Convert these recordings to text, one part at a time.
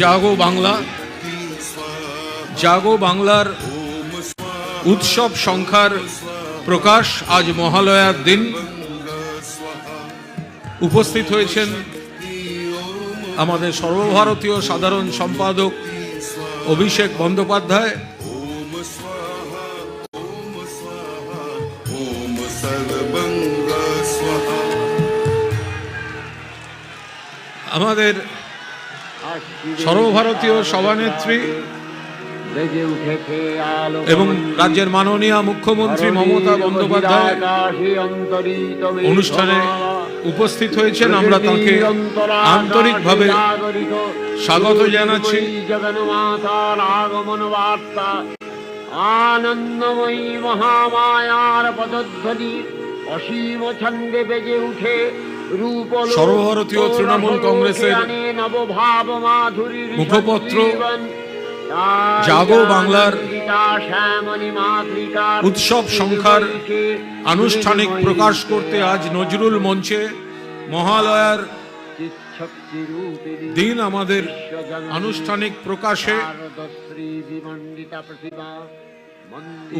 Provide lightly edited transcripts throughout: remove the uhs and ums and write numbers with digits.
জাগো বাংলা, জাগো বাংলার উৎসব সংখ্যার প্রকাশ আজ মহালয়ার দিন। উপস্থিত হয়েছেন আমাদের সর্বভারতীয় সাধারণ সম্পাদক অভিষেক বন্দ্যোপাধ্যায়, আমাদের সর্বভারতীয় সভানেত্রী এবং রাজ্যের মাননীয় মুখ্যমন্ত্রী মমতা বন্দ্যোপাধ্যায় অনুষ্ঠানে উপস্থিত হয়েছেন। আমরা তাকে আন্তরিকভাবে স্বাগত জানাচ্ছি। জগন্মাতার আগমন বার্তা, আনন্দময়ী মহামায়ার পদধ্বনি অসীম ছন্দে বেজে উঠে সর্বভারতীয় তৃণমূল কংগ্রেসের মুখপত্র জাগো বাংলার উৎসব সংখ্যার আনুষ্ঠানিক প্রকাশ করতে আজ নজরুল মঞ্চে মহালয়ার দিন আমাদের আনুষ্ঠানিক প্রকাশে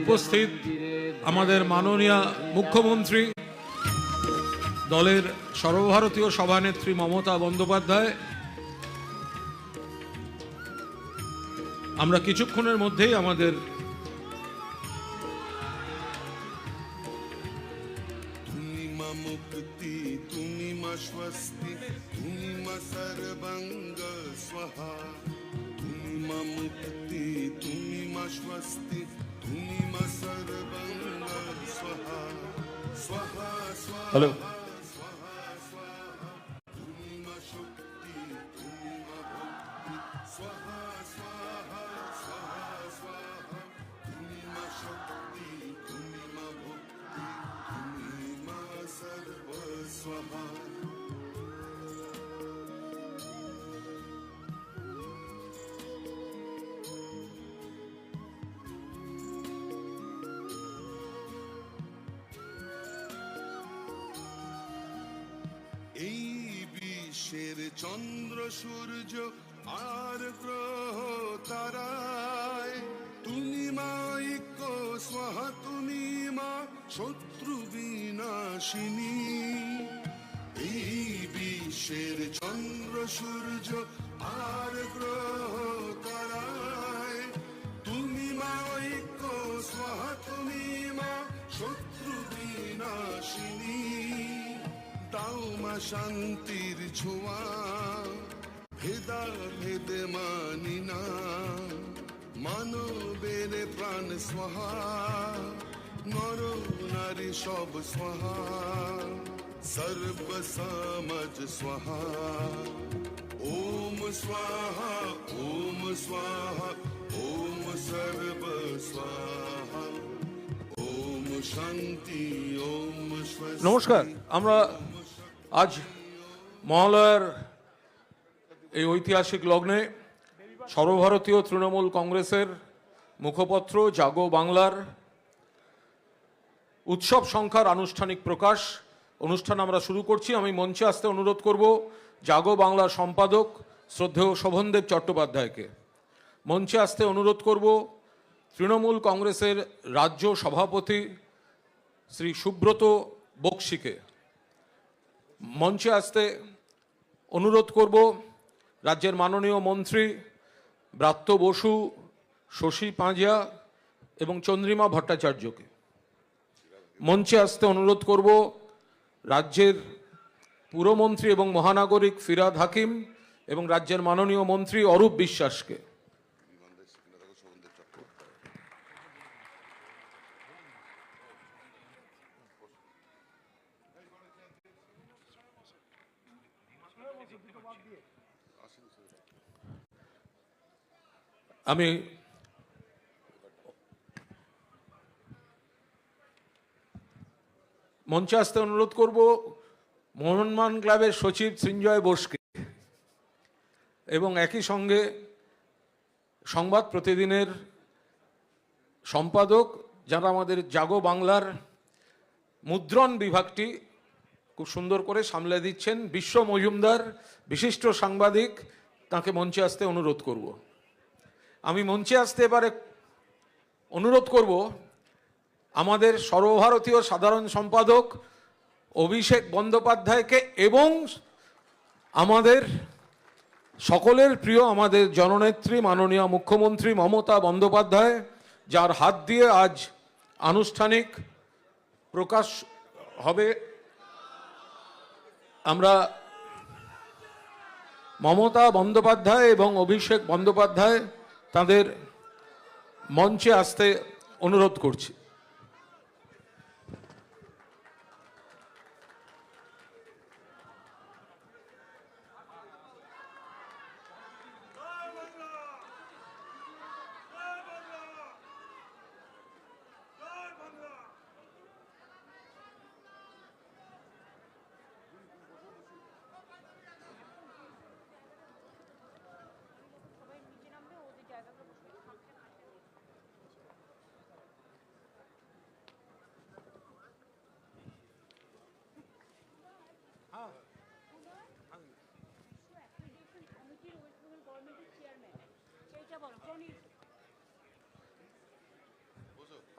উপস্থিত আমাদের মাননীয় মুখ্যমন্ত্রী, দলের সর্বভারতীয় সভানেত্রী মমতা বন্দ্যোপাধ্যায়। আমরা কিছুক্ষণের মধ্যেই আমাদের তুমি মা মুক্তি, তুমি মা স্বস্তি, তুমি মা সর্বঙ্গ স্বাহা। তুমি মা মুক্তি, তুমি মা স্বস্তি, তুমি মা সর্বঙ্গ স্বাহা। স্বাহা স্বাহা। হ্যালো। এই বিশ্বের চন্দ্র সূর্য আর গ্রহ তারায় তুমি মা ঐক্য স্বাহা, তুমি মা শত্রু বিনাশিনী। এই বিশ্বের চন্দ্র সূর্য আর গ্রহ তারায় তুমি মা ঐক্য স্বাহা, তুমি মা শত্রু বিনাশিনী। দাও মা শান্তির ছোঁয়া, ভেদা ভেদে মানি না, মানবের প্রাণ স্বাহা, নর নারী সব স্বাহা, সর্ব সমাজ স্বাহা। ওম স্বাহা, ওম স্বাহা, ওম সর্ব স্বাহা, ওম শান্তি, ওম স্বস্তি। নমস্কার। আমরা আজ মহালয়ার এই ঐতিহাসিক লগ্নে সর্বভারতীয় তৃণমূল কংগ্রেসের মুখপত্র জাগো বাংলার উৎসব সংখ্যার আনুষ্ঠানিক প্রকাশ অনুষ্ঠান আমরা শুরু করছি। আমি মঞ্চে আসতে অনুরোধ করব জাগো বাংলার সম্পাদক শ্রদ্ধেয় শোভনদেব চট্টোপাধ্যায়কে। মঞ্চে আসতে অনুরোধ করব তৃণমূল কংগ্রেসের রাজ্য সভাপতি শ্রী সুব্রত বক্সিকে। মঞ্চে আসতে অনুরোধ করব রাজ্যের মাননীয় মন্ত্রী ব্রাত্য বসু, শশী পাঁজিয়া এবং চন্দ্রিমা ভট্টাচার্যকে। মঞ্চে আসতে অনুরোধ করব রাজ্যের পুরমন্ত্রী এবং মহানাগরিক ফিরহাদ হাকিম এবং রাজ্যের মাননীয় মন্ত্রী অরূপ বিশ্বাসকে। আমি মঞ্চে আসতে অনুরোধ করব মোহনবাগান ক্লাবের সচিব সৃঞ্জয় বোসকে এবং একই সঙ্গে সংবাদ প্রতিদিনের সম্পাদক, যারা আমাদের জাগো বাংলার মুদ্রণ বিভাগটি খুব সুন্দর করে সামলে দিচ্ছেন, বিশ্ব মজুমদার, বিশিষ্ট সাংবাদিক তাকে মঞ্চে আসতে অনুরোধ করব। আমি মঞ্চে আসতে এবারে অনুরোধ করব আমাদের সর্বভারতীয় সাধারণ সম্পাদক অভিষেক বন্দ্যোপাধ্যায়কে এবং আমাদের সকলের প্রিয় আমাদের জননেত্রী মাননীয় মুখ্যমন্ত্রী মমতা বন্দ্যোপাধ্যায়, যার হাত দিয়ে আজ আনুষ্ঠানিক প্রকাশ হবে। আমরা মমতা বন্দ্যোপাধ্যায় এবং অভিষেক বন্দ্যোপাধ্যায় তাদের মঞ্চে আসতে অনুরোধ করছি।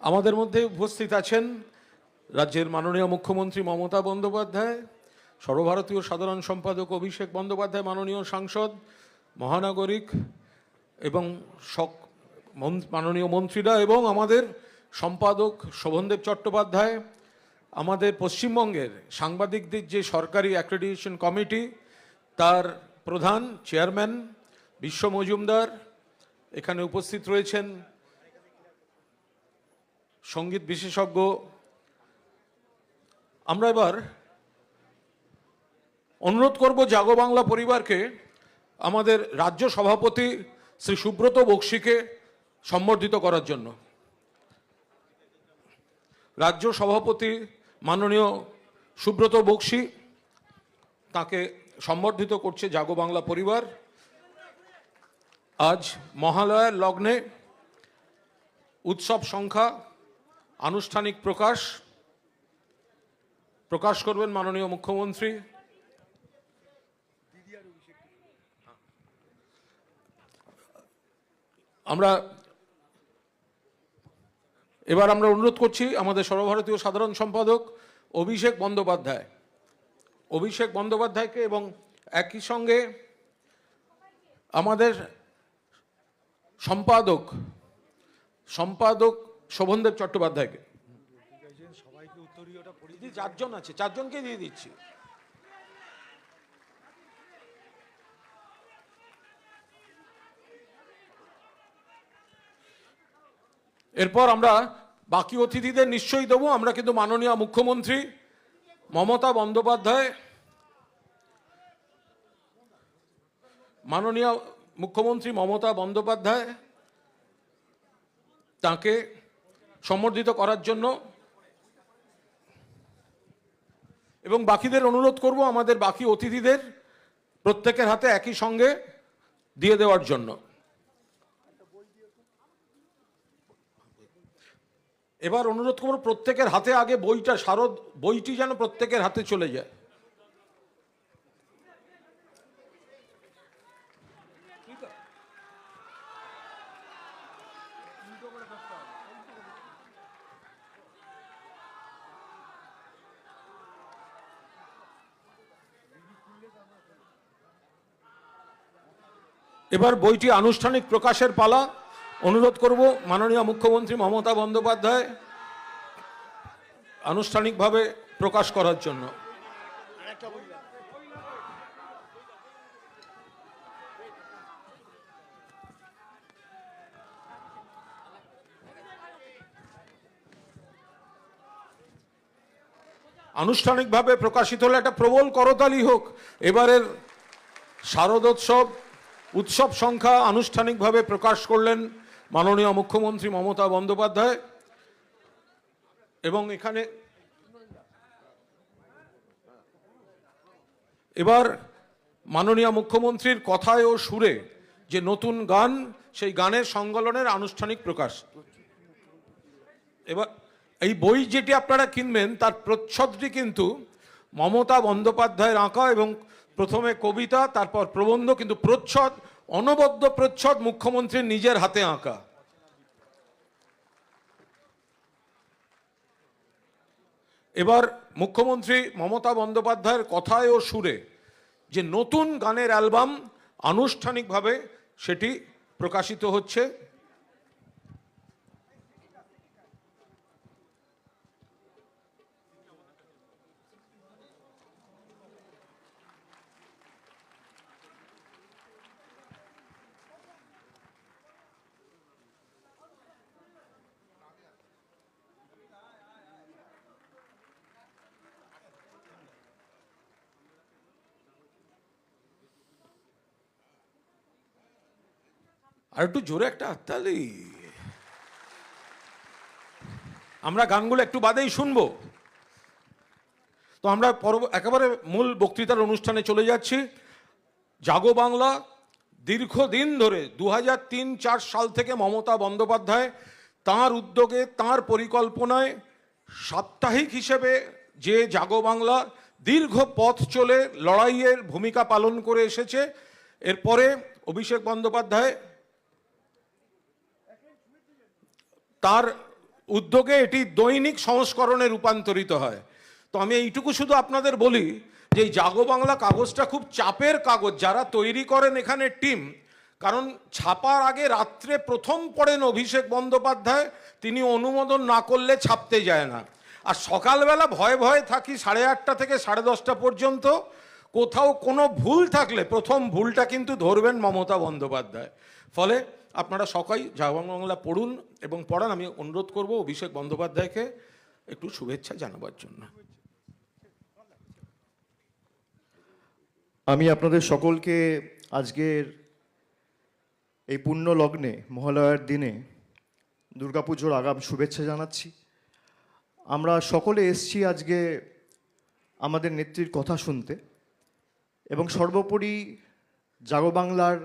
আমাদের মধ্যে উপস্থিত আছেন রাজ্যের মাননীয় মুখ্যমন্ত্রী মমতা বন্দ্যোপাধ্যায়, সর্বভারতীয় সাধারণ সম্পাদক অভিষেক বন্দ্যোপাধ্যায়, মাননীয় সাংসদ, মহানাগরিক এবং মাননীয় মন্ত্রীরা এবং আমাদের সম্পাদক শোভনদেব চট্টোপাধ্যায়, আমাদের পশ্চিমবঙ্গের সাংবাদিকদের যে সরকারি অ্যাক্রেডিটেশন কমিটি তার প্রধান চেয়ারম্যান বিশ্ব মজুমদার, এখানে উপস্থিত রয়েছেন সঙ্গীত বিশেষজ্ঞ। আমরা এবার অনুরোধ করব জাগো বাংলা পরিবারকে আমাদের রাজ্য সভাপতি শ্রী সুব্রত বক্সিকে সম্বর্ধিত করার জন্য। রাজ্য সভাপতি মাননীয় সুব্রত বক্সি, তাকে সম্বর্ধিত করছে জাগো বাংলা পরিবার। আজ মহালয়ার লগ্নে উৎসব সংখ্যা আনুষ্ঠানিক প্রকাশ করবেন মাননীয় মুখ্যমন্ত্রী। এবার আমরা অনুরোধ করছি আমাদের সর্বভারতীয় সাধারণ সম্পাদক অভিষেক বন্দ্যোপাধ্যায়কে এবং একই সঙ্গে আমাদের সম্পাদক শোভনদেব চট্টোপাধ্যায়কে। চারজন আছে, চারজনকে দিয়ে দিচ্ছি। এরপর আমরা বাকি অতিথিদের নিশ্চয়ই দেবো। আমরা কিন্তু মাননীয় মুখ্যমন্ত্রী মমতা বন্দ্যোপাধ্যায় তাকে সম্বর্ধিত করার জন্য এবং বাকিদের অনুরোধ করব আমাদের বাকি অতিথিদের প্রত্যেকের হাতে একই সঙ্গে দিয়ে দেওয়ার জন্য। এবার অনুরোধ করব প্রত্যেকের হাতে আগে বইটি যেন প্রত্যেকের হাতে চলে যায়। এবার বইটি আনুষ্ঠানিক প্রকাশের পালা। অনুরোধ করব মাননীয় মুখ্যমন্ত্রী মমতা বন্দ্যোপাধ্যায় আনুষ্ঠানিকভাবে প্রকাশ করার জন্য। আনুষ্ঠানিকভাবে প্রকাশিত হলে একটা প্রবল করতালি হোক। এবারের শারদোৎসব উৎসব সংখ্যা আনুষ্ঠানিকভাবে প্রকাশ করলেন মাননীয় মুখ্যমন্ত্রী মমতা বন্দ্যোপাধ্যায়। এবং এখানে এবার মাননীয় মুখ্যমন্ত্রীর কথায় ও সুরে যে নতুন গান, সেই গানের সংকলনের আনুষ্ঠানিক প্রকাশ। এবার এই বই যেটি আপনারা কিনবেন তার প্রচ্ছদটি কিন্তু মমতা বন্দ্যোপাধ্যায়ের আঁকা এবং প্রথমে কবিতা, তারপর প্রবন্ধ, কিন্তু প্রচ্ছদ, অনবদ্য প্রচ্ছদ মুখ্যমন্ত্রীর নিজের হাতে আঁকা। এবার মুখ্যমন্ত্রী মমতা বন্দ্যোপাধ্যায়ের কথায় ও সুরে যে নতুন গানের অ্যালবাম আনুষ্ঠানিকভাবে সেটি প্রকাশিত হচ্ছে। আর একটু জোরে একটা হাততালি। আমরা গানগুলো একটু বাদেই শুনবো। তো আমরা একেবারে মূল বক্তৃতার অনুষ্ঠানে চলে যাচ্ছি। জাগো বাংলা দীর্ঘদিন ধরে 2003-04 সাল থেকে মমতা বন্দ্যোপাধ্যায় তাঁর উদ্যোগে, তাঁর পরিকল্পনায় সাপ্তাহিক হিসেবে যে জাগো বাংলা দীর্ঘ পথ চলে লড়াইয়ের ভূমিকা পালন করে এসেছে। এরপরে অভিষেক বন্দ্যোপাধ্যায় তার উদ্যোগে এটি দৈনিক সংস্করণে রূপান্তরিত হয়। তো আমি এইটুকু শুধু আপনাদের বলি যে এই জাগো বাংলা কাগজটা খুব চাপের কাগজ। যারা তৈরি করেন এখানে টিম, কারণ ছাপার আগে রাত্রে প্রথম পড়েন অভিষেক বন্দ্যোপাধ্যায়, তিনি অনুমোদন না করলে ছাপতে যায় না। আর সকালবেলা ভয়ে ভয়ে থাকি 8:30 থেকে 10:30 পর্যন্ত। কোথাও কোনো ভুল থাকলে প্রথম ভুলটা কিন্তু ধরবেন মমতা বন্দ্যোপাধ্যায়। ফলে আপনারা সবাই জাগো বাংলা পড়ুন এবং পড়ান। আমি অনুরোধ করব অভিষেক বন্দ্যোপাধ্যায়কে একটু শুভেচ্ছা জানাবার জন্য। আমি আপনাদের সকলকে আজকের এই পুণ্য লগ্নে মহালয়ার দিনে দুর্গাপুজোর আগাম শুভেচ্ছা জানাচ্ছি। আমরা সকলে এসছি আজকে আমাদের নেত্রীর কথা শুনতে, এবং সর্বোপরি জাগো বাংলার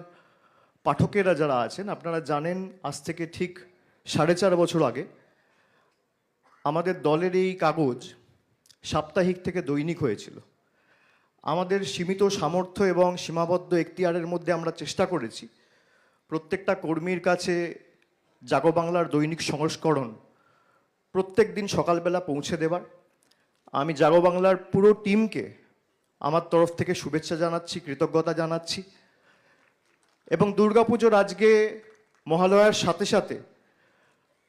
পাঠকেরা যারা আছেন, আপনারা জানেন আজ থেকে ঠিক 4.5 বছর আগে আমাদের দলের এই কাগজ সাপ্তাহিক থেকে দৈনিক হয়েছিল। আমাদের সীমিত সামর্থ্য এবং সীমাবদ্ধ এখতিয়ারের মধ্যে আমরা চেষ্টা করেছি প্রত্যেকটা কর্মীর কাছে জাগো বাংলার দৈনিক সংস্করণ প্রত্যেক দিন সকালবেলা পৌঁছে দেবার। আমি জাগো বাংলার পুরো টিমকে আমার তরফ থেকে শুভেচ্ছা জানাচ্ছি, কৃতজ্ঞতা জানাচ্ছি। এবং দুর্গাপুজোর আজকে মহালয়ার সাথে সাথে,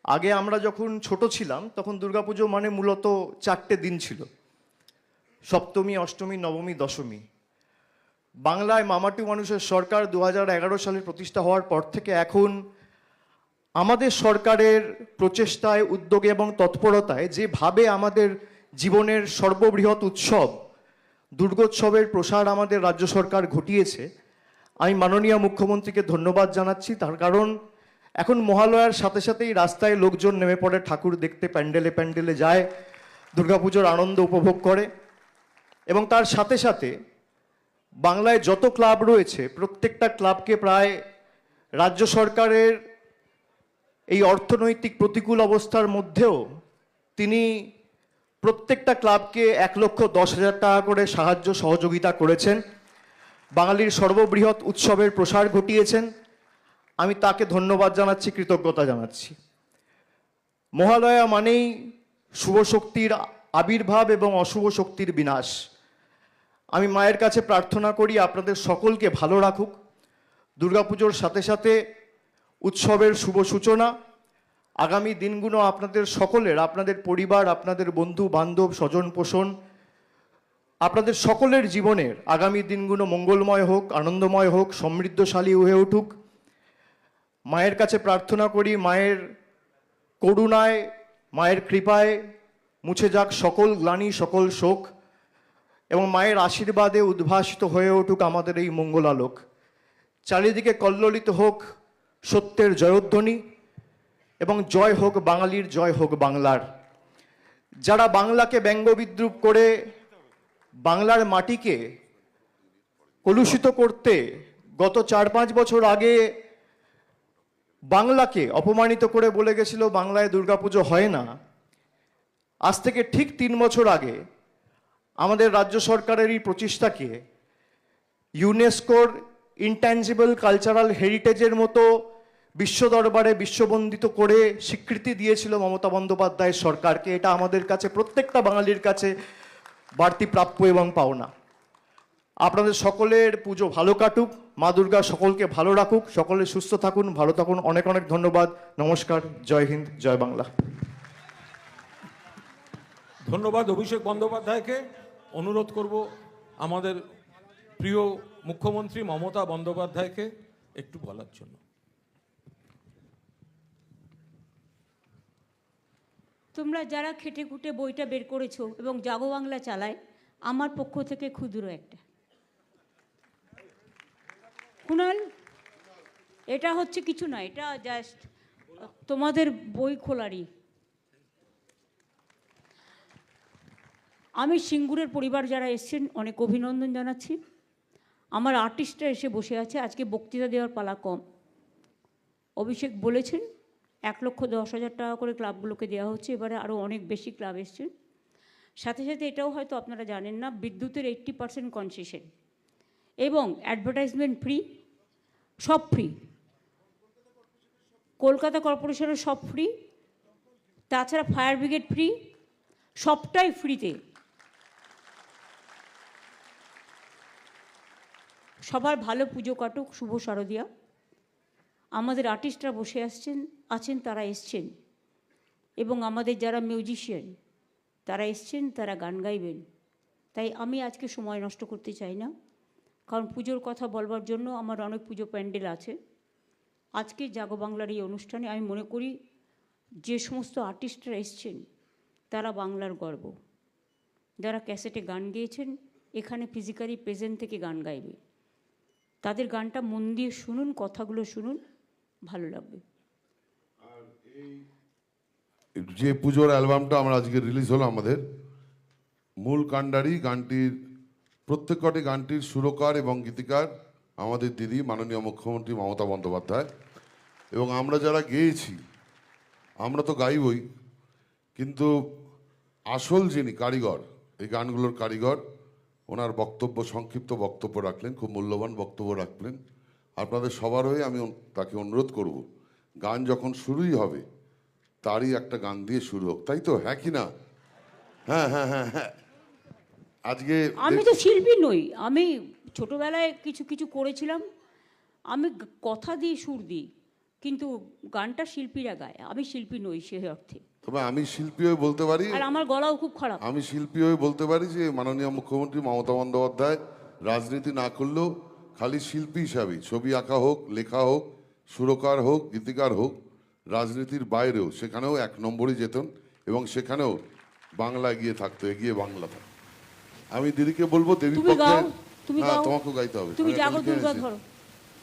আগে আমরা যখন ছোট ছিলাম তখন দুর্গাপুজো মানে মূলত 4টে দিন ছিল: সপ্তমী, অষ্টমী, নবমী, দশমী। বাংলায় মামাটি মানুষের সরকার 2011 সালে প্রতিষ্ঠা হওয়ার পর থেকে এখন আমাদের সরকারের প্রচেষ্টায়, উদ্যোগে এবং তৎপরতায় যেভাবে আমাদের জীবনের সর্ববৃহৎ উৎসব দুর্গোৎসবের প্রসার আমাদের রাজ্য সরকার ঘটিয়েছে, আমি মাননীয় মুখ্যমন্ত্রীকে ধন্যবাদ জানাচ্ছি। তার কারণ এখন মহালয়ার সাথে সাথেই রাস্তায় লোকজন নেমে পড়ে, ঠাকুর দেখতে প্যান্ডেলে প্যান্ডেলে যায়, দুর্গাপুজোর আনন্দ উপভোগ করে। এবং তার সাথে সাথে বাংলায় যত ক্লাব রয়েছে প্রত্যেকটা ক্লাবকে প্রায় রাজ্য সরকারের এই অর্থনৈতিক প্রতিকূল অবস্থার মধ্যেও তিনি প্রত্যেকটা ক্লাবকে 1,10,000 টাকা করে সাহায্য সহযোগিতা করেছেন, বাঙালির সর্ববৃহৎ উৎসবের প্রসার ঘটিয়েছেন। আমি তাকে ধন্যবাদ জানাচ্ছি, কৃতজ্ঞতা জানাচ্ছি। মহালয়া মানেই শুভ শক্তির আবির্ভাব এবং অশুভ শক্তির বিনাশ। আমি মায়ের কাছে প্রার্থনা করি আপনাদের সকলকে ভালো রাখুক। দুর্গাপুজোর সাথে সাথে উৎসবের শুভ সূচনা। আগামী দিনগুলো আপনাদের সকলের, আপনাদের পরিবার, আপনাদের বন্ধু বান্ধব, স্বজন পোষণ, আপনাদের সকলের জীবনের আগামী দিনগুলো মঙ্গলময় হোক, আনন্দময় হোক, সমৃদ্ধশালী হয়ে উঠুক। মায়ের কাছে প্রার্থনা করি মায়ের করুণায়, মায়ের কৃপায় মুছে যাক সকল গ্লানি, সকল শোক, এবং মায়ের আশীর্বাদে উদ্ভাসিত হয়ে উঠুক আমাদের এই মঙ্গলালোক। চারিদিকে কল্লোলিত হোক সত্যের জয়ধ্বনি, এবং জয় হোক বাঙালির, জয় হোক বাংলার। যারা বাংলাকে ব্যঙ্গ বিদ্রুপ করে বাংলার মাটিকে কলুষিত করতে গত 4-5 বছর আগে বাংলাকে অপমানিত করে বলে গেছিল বাংলায় দুর্গাপুজো হয় না, আজ থেকে ঠিক 3 বছর আগে আমাদের রাজ্য সরকারের এই প্রচেষ্টাকে ইউনেস্কোর ইনট্যাঞ্জিবল কালচারাল হেরিটেজের মতো বিশ্ব দরবারে বিশ্ববন্দিত করে স্বীকৃতি দিয়েছিল মমতা বন্দ্যোপাধ্যায়ের সরকারকে। এটা আমাদের কাছে, প্রত্যেকটা বাঙালির কাছে বাড়তি প্রাপ্য এবং পাওনা। আপনাদের সকলের পুজো ভালো কাটুক, মা দুর্গা সকলকে ভালো রাখুক, সকলে সুস্থ থাকুন, ভালো থাকুন। অনেক অনেক ধন্যবাদ। নমস্কার, জয় হিন্দ, জয় বাংলা। ধন্যবাদ অভিষেক বন্দ্যোপাধ্যায়কে। অনুরোধ করব আমাদের প্রিয় মুখ্যমন্ত্রী মমতা বন্দ্যোপাধ্যায়কে একটু বলার জন্য। তোমরা যারা খেটে খুঁটে বইটা বের করেছো এবং জাগো বাংলা চালায়, আমার পক্ষ থেকে ক্ষুদ্র একটা কুণাল, এটা হচ্ছে কিছু না, এটা জাস্ট তোমাদের বই খোলারই। আমি সিঙ্গুরের পরিবার যারা এসছেন অনেক অভিনন্দন জানাচ্ছি। আমার আর্টিস্টরা এসে বসে আছে, আজকে বক্তৃতা দেওয়ার পালা কম। অভিষেক বলেছেন 1,10,000 টাকা করে ক্লাবগুলোকে দেওয়া হচ্ছে, এবারে আরও অনেক বেশি ক্লাব এসছেন। সাথে সাথে এটাও হয়তো আপনারা জানেন না, বিদ্যুতের 80% কনসেশন এবং অ্যাডভার্টাইজমেন্ট ফ্রি, সব ফ্রি। কলকাতা কর্পোরেশনের সব ফ্রি, তাছাড়া ফায়ার ব্রিগেড ফ্রি, সবটাই ফ্রিতে। সবার ভালো পুজো কাটুক, শুভ শারদিয়া। আমাদের আর্টিস্টরা বসে আছেন, তারা এসছেন, এবং আমাদের যারা মিউজিশিয়ান তারা এসছেন, তারা গান গাইবেন। তাই আমি আজকে সময় নষ্ট করতে চাই না, কারণ পুজোর কথা বলবার জন্য আমার অনেক পুজো প্যান্ডেল আছে। আজকে জাগো বাংলার এই অনুষ্ঠানে আমি মনে করি যে সমস্ত আর্টিস্টরা এসছেন তারা বাংলার গর্ব। যারা ক্যাসেটে গান গেয়েছেন, এখানে ফিজিক্যালি প্রেজেন্ট থেকে গান গাইবে। তাদের গানটা মন দিয়ে শুনুন, কথাগুলো শুনুন, ভালো লাগবে। যে পুজোর অ্যালবামটা আমরা আজকে রিলিজ হলো, আমাদের মূল কাণ্ডারি গানটির, প্রত্যেকটি গানটির সুরকার এবং গীতিকার আমাদের দিদি মাননীয় মুখ্যমন্ত্রী মমতা বন্দ্যোপাধ্যায়। এবং আমরা যারা গেয়েছি, আমরা তো গাইবই, কিন্তু আসল যিনি কারিগর, এই গানগুলোর কারিগর, ওনার বক্তব্য, সংক্ষিপ্ত বক্তব্য রাখলেন, খুব মূল্যবান বক্তব্য রাখলেন। আপনাদের সবার হয়ে আমি তাকে অনুরোধ করব, গান যখন শুরুই হবে তারই একটা গান দিয়ে শুরু হোক, তাই তো? হ্যাঁ কি না? হ্যাঁ হ্যাঁ হ্যাঁ হ্যাঁ। আজকে আমি তো শিল্পী নই, আমি ছোটবেলায় কিছু কিছু করেছিলাম, আমি কথা দিই, সুর দিই, কিন্তু গানটা শিল্পীরা গায়, আমি শিল্পী নই সে অর্থে। তবে আমি শিল্পী হয়ে বলতে পারি, আর আমার গলাও খুব খারাপ। আমি শিল্পী হয়ে বলতে পারি যে মাননীয় মুখ্যমন্ত্রী মমতা বন্দ্যোপাধ্যায় রাজনীতি না করলেও খালি শিল্পী হিসাবেই, ছবি আঁকা হোক, লেখা হোক, সুরকার হোক, গীতিকার হোক, রাজনীতির বাইরেও সেখানেও 1 নম্বরই যেতেন, এবং সেখানেও বাংলা এগিয়ে থাকতো, এগিয়ে বাংলা থাকতো। আমি দিদিকে বলবো দেবী পক্ষে, হ্যাঁ তোমাকেও গাইতে হবে। তুমি জাগো দুর্গা ধরো,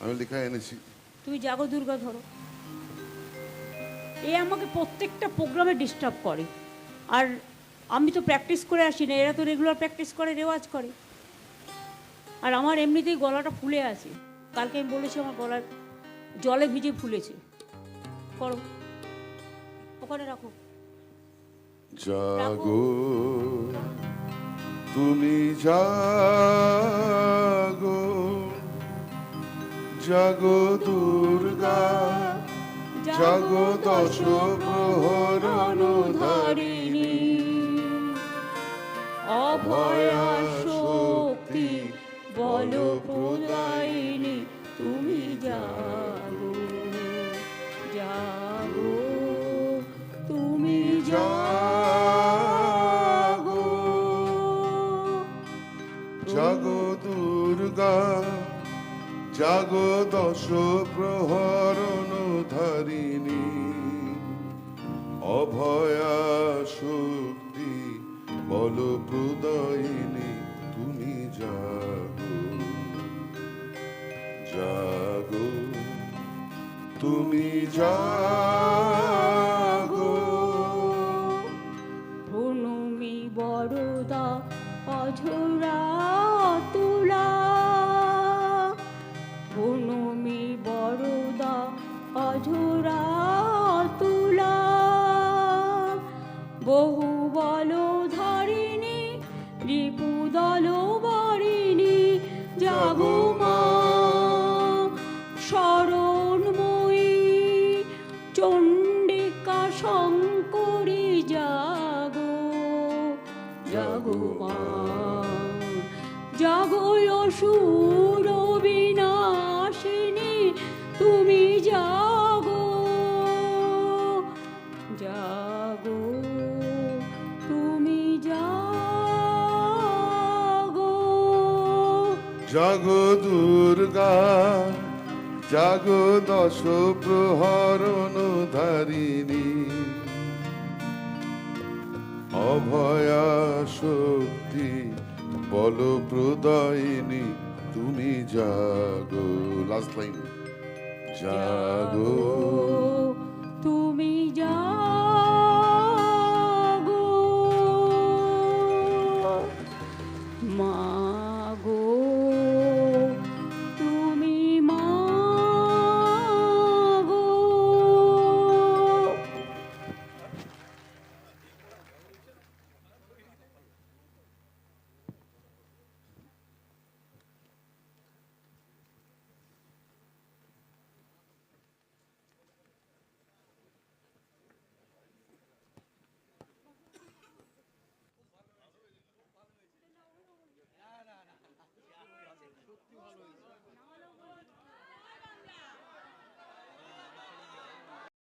আমি লেখা এনেছি, তুমি জাগো দুর্গা ধরো। এ আমাকে প্রত্যেকটা প্রোগ্রামে ডিস্টার্ব করে, আর আমি তো প্র্যাকটিস করে আসি না, এরা তো রেগুলার প্র্যাকটিস করে, রেওয়াজ করে। আর আমার এমনিতেই গলাটা ফুলে আছে, কালকে আমি বলেছি আমার গলা জলে ভিজে ফুলেছে। করো, ওখানে রাখো। জাগো তুমি জাগো, জাগো দুর্গা, জাগো 10 প্রহর অনুধারিণী, অভয়া শক্তি বল প্রদায়িনী, তুমি জাগো, জাগো, তুমি জাগো, জাগো দুর্গা, জাগো 10 প্রহর অনুধারিণী, অভয়া শক্তি বল প্রদায়িনী, তুমি জাগো, জাগো, তুমি জাগো। প্রণমী বরদা অঝরা তুলা, প্রণমী বরদা অঝরা তুলা, বহু বল ধারিণী রিপু দল বারিণী, জাগো অসুর বিনাশিনী তুমি জাগো জাগো তুমি জাগো জাগো দুর্গা জাগো দশ প্রহরণ ধারিণী অভয়া শক্তি বল প্রদায়িনী তুমি জাগো লাস্ট লাইন জাগো